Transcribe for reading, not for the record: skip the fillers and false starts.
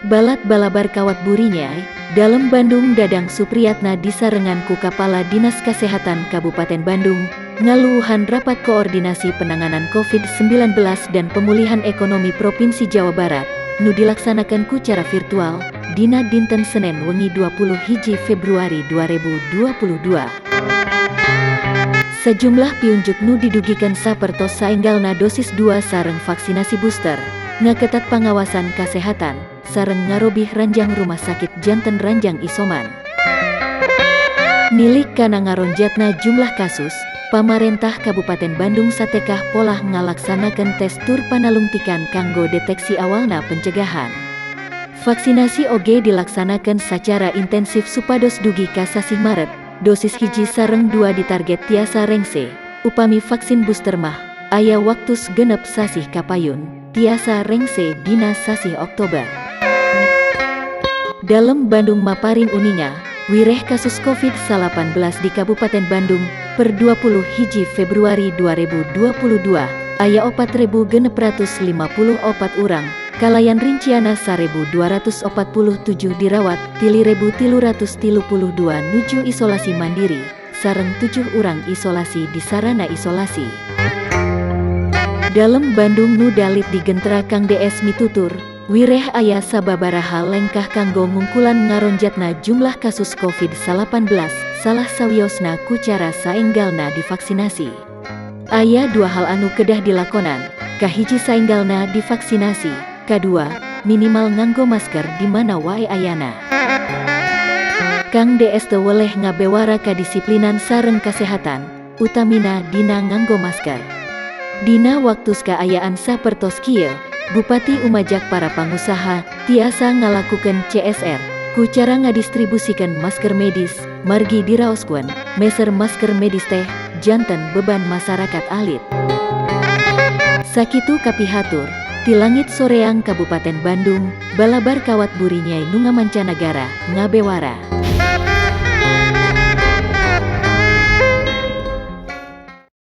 Balat balabar kawat burinyai, dalam Bandung Dadang Supriyatna disarengan ku Kapala Dinas Kesehatan Kabupaten Bandung, ngaluuhan rapat koordinasi penanganan COVID-19 dan pemulihan ekonomi Provinsi Jawa Barat, nu dilaksanakan ku cara virtual, dina dinten Senin wengi 21 Februari 2022. Sejumlah piunjuk nu didugikan sapertos saenggalna dosis 2 sareng vaksinasi booster, ngaketat pengawasan kesehatan, sareng ngarobih ranjang rumah sakit janten ranjang isoman. Nilik kana ngaronjatna jumlah kasus, pamarentah Kabupaten Bandung satekah polah ngalaksanakeun tes tur panalungtikan kanggo deteksi awalna pencegahan. Vaksinasi oge dilaksanakan secara intensif supados dugi ka sasih Maret, dosis hiji sareng 2 ditarget tiasa rengse, upami vaksin booster mah, aya waktus genep sasih kapayun, tiasa rengse dina sasih Oktober. Dalam Bandung maparin uninga, wireh kasus COVID-19 di Kabupaten Bandung, per 21 Februari 2022, aya 4.654 urang, kalayan rinciana 1.247 dirawat, 3.332 nuju isolasi mandiri, sareng 7 urang isolasi di sarana isolasi. Dalam Bandung nu dalit digentra Kang DS mitutur, wireh aya sababaraha lengkah kanggo ngungkulan ngaronjatna jumlah kasus COVID-19, salah sawiosna ku cara saenggalna divaksinasi. Aya 2 hal anu kedah dilakonan, kahiji saenggalna divaksinasi, kadua, minimal nganggo masker di mana wae ayana. Kang DS teu weleh ngabewara kadisiplinan sareng kesehatan, utamina dina nganggo masker. Dina waktu kaayaan sapertos kieu, Bupati umajak para pengusaha tiasa ngalakukeun CSR ku cara ngadistribusikan masker medis, margi diraoskeun meser masker medis teh janten beban masyarakat alit. Sakitu kapihatur, ti langit soreang Kabupaten Bandung, balabar kawat burinyai nu ngamancanagara ngabewara.